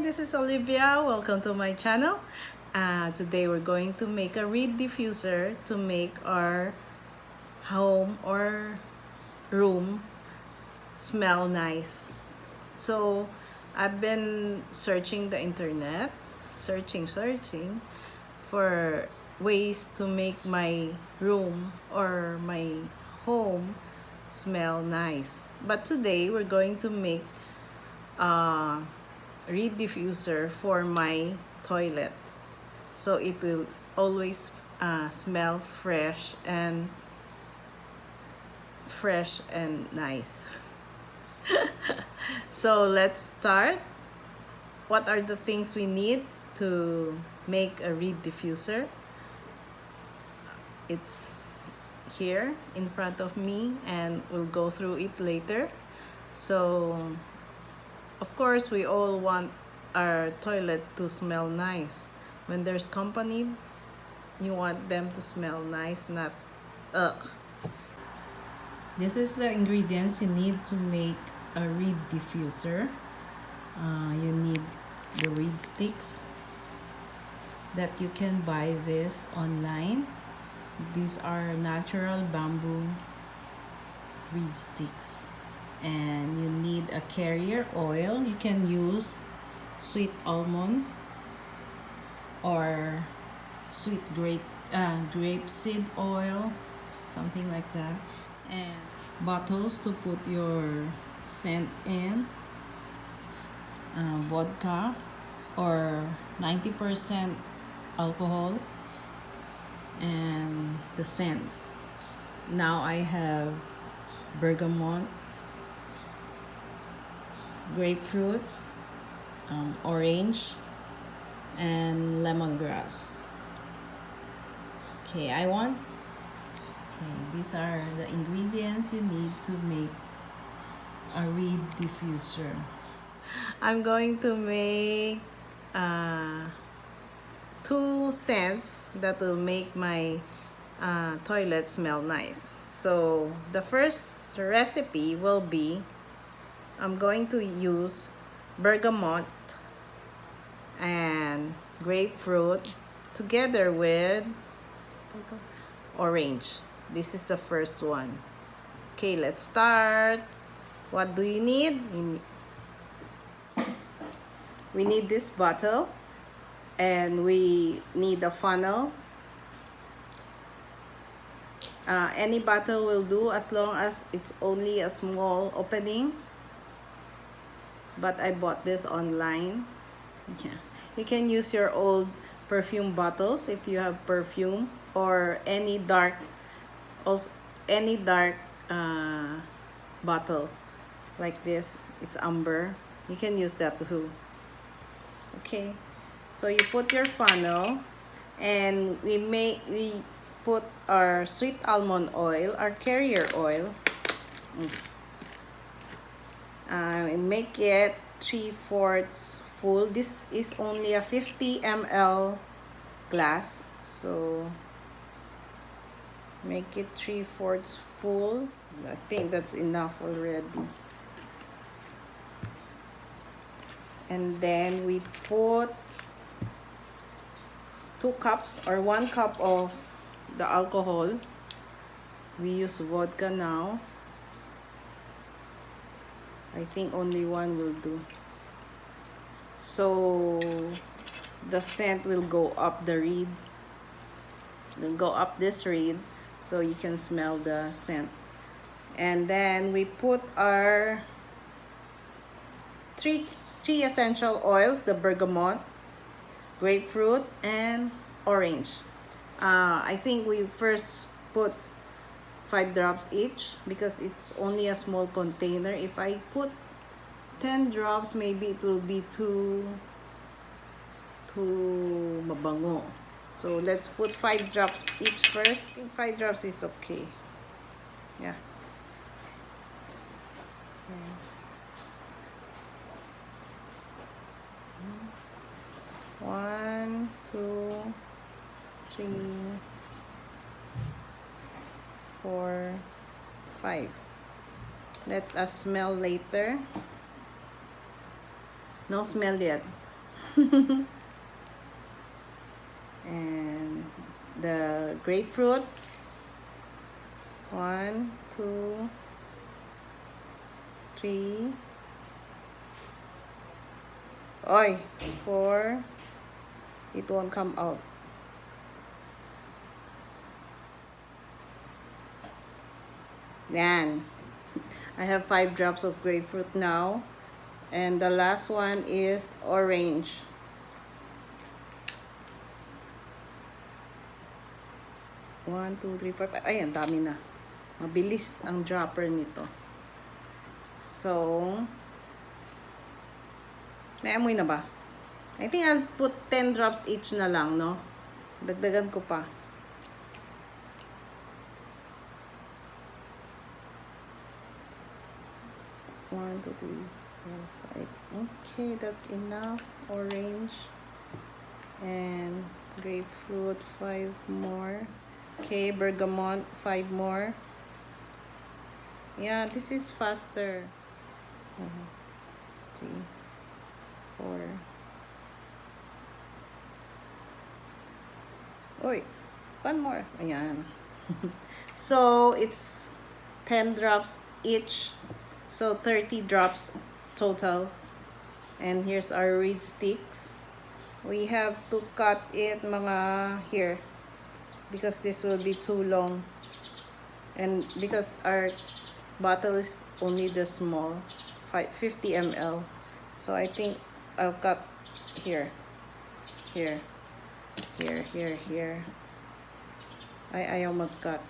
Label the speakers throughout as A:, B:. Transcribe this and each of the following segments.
A: this is Olivia. Welcome to my channel. Today we're going to make a reed diffuser to make our home or room smell nice. So I've been searching the internet, searching for ways to make my room or my home smell nice. But today we're going to make a reed diffuser for my toilet, so it will always smell fresh and nice. So let's start. What are the things we need to make a reed diffuser? It's here in front of me and we'll go through it later. So of course we all want our toilet to smell nice. When there's company, you want them to smell nice, not ugh. This is the ingredients you need to make a reed diffuser. You need the reed sticks that you can buy this online. These are natural bamboo reed sticks. And you need a carrier oil. You can use sweet almond or sweet grapeseed oil, something like that. And bottles to put your scent in, vodka or 90% alcohol, and the scents. Now I have bergamot, grapefruit, orange, and lemongrass. Okay, these are the ingredients you need to make a reed diffuser. I'm going to make 2 scents that will make my toilet smell nice. So the first recipe will be, I'm going to use bergamot and grapefruit together with orange. This is the first one. Okay, let's start. What do you need? We need this bottle and we need a funnel. Any bottle will do as long as it's only a small opening. But I bought this online. Yeah. You can use your old perfume bottles if you have perfume, or any dark bottle like this. It's amber. You can use that too. Okay, so you put your funnel and we put our sweet almond oil, our carrier oil. Make it 3/4 full. This is only a 50 ml glass, so make it 3/4 full. I think that's enough already. And then we put 2 cups or 1 cup of the alcohol. We use vodka now. I think only 1 will do. So the scent will go up the reed. Will go up this reed so you can smell the scent. And then we put our three essential oils: the bergamot, grapefruit, and orange. I think we first put 5 drops each because it's only a small container. If I put 10 drops, maybe it will be too mabango. So let's put 5 drops each first. I think 5 drops is okay. Yeah. Okay. 1, 2, 3, 4, 5. Let us smell later. No smell yet. And the grapefruit. 1, 2, 3. Oy, 4. It won't come out. Yan. I have 5 drops of grapefruit now. And the last one is orange. One, two, three, four, five. Ay, ang dami na. Mabilis ang dropper nito. So, may amoy na ba? I think I'll put 10 drops each na lang, no? Dagdagan ko pa. One, two, three, four, five. Okay, that's enough. Orange and grapefruit, 5 more. Okay, bergamot, 5 more. Yeah, this is faster. 3, 4. Oy, one more. Ayan. So, it's 10 drops each. So, 30 drops total. And here's our reed sticks. We have to cut it mga here. Because this will be too long. And because our bottle is only the small. 50 ml. So, I think I'll cut here. Here. Here. Ay, ayaw mag-cut.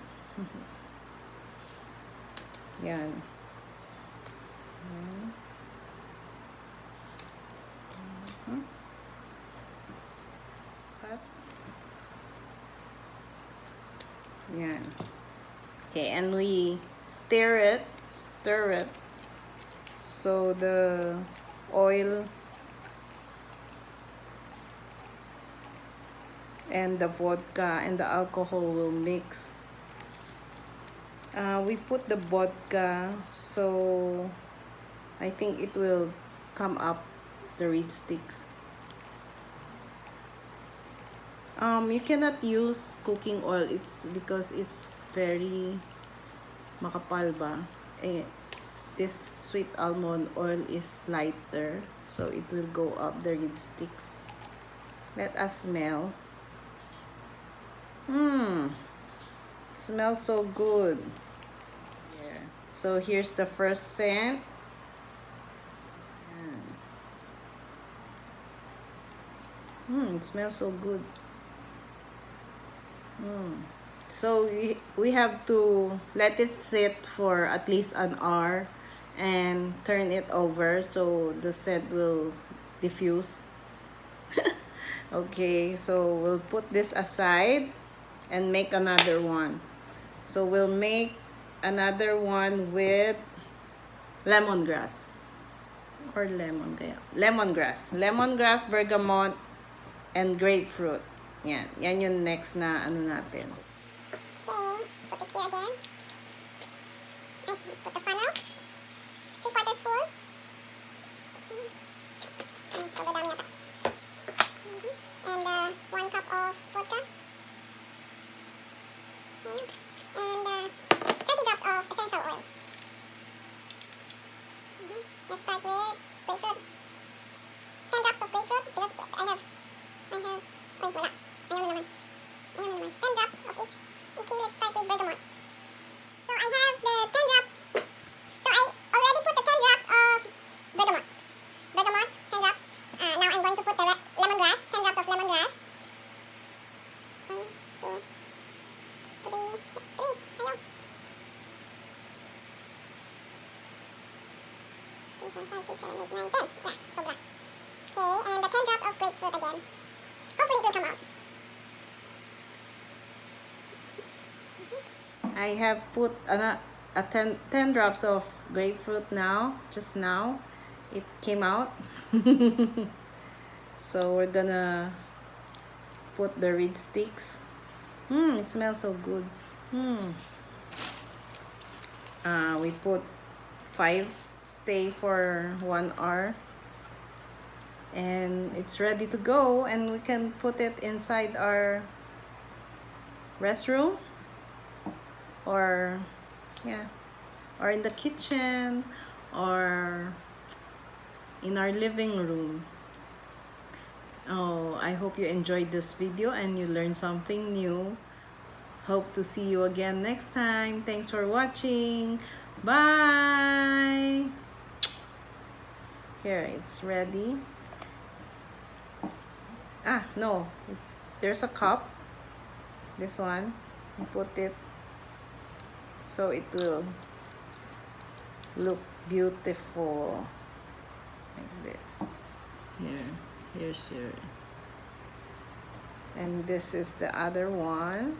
A: Yan. Cut. Yan. Okay, and we stir it. So the oil and the vodka and the alcohol will mix. We put the vodka, so I think it will come up the reed sticks. You cannot use cooking oil. It's because it's very makapal ba. This sweet almond oil is lighter, so it will go up the reed sticks. Let us smell. Smells so good. Yeah. So here's the first scent. It smells so good. So we have to let it sit for at least an hour and turn it over so the scent will diffuse. Okay, so we'll put this aside and make another one. So we'll make another one with lemongrass. Or lemon kaya. Lemongrass, bergamot, and grapefruit. Yan. Yan yung next na ano natin.
B: Okay, put it here again. Okay, let's put the funnel. 3/4 full. Sobrang dami yata. And 1 cup of vodka. And 30 drops of essential oil. Let's start with grapefruit. 10 drops of grapefruit because I have, wait, wala. Ayaw mo naman. 10 drops of each. Okay, let's start with bergamot. So I have the 10 drops. So I already put the 10 drops of bergamot. 10 drops. Now I'm going to put the lemongrass. 10 drops of lemongrass. 1, 2, 3. Ayaw. 3, 4, 5, 6, 7, 8, 9, 10. Yeah, sobra. Okay, and the 10 drops of grapefruit again. Hopefully it will come out.
A: I have put 10 drops of grapefruit now. Just now. It came out. So we're gonna put the reed sticks. It smells so good. We put 5. Stay for 1 hour. and it's ready to go, and we can put it inside our restroom, or yeah, or in the kitchen, or in our living room. Oh, I hope you enjoyed this video and you learned something new. Hope to see you again next time. Thanks for watching. Bye. Here, it's ready. Ah, no. There's a cup. This one. You put it so it will look beautiful. Like this. Here's your. And this is the other one.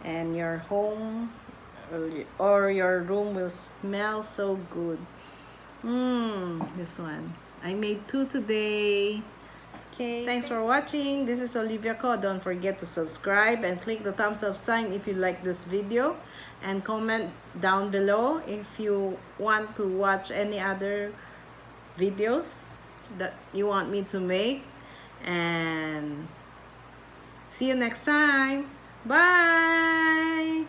A: And your home or your room will smell so good. This one. I made 2 today. Okay. Thanks for watching. This is Olivia Co. Don't forget to subscribe and click the thumbs up sign if you like this video. And comment down below if you want to watch any other videos that you want me to make. And see you next time. Bye.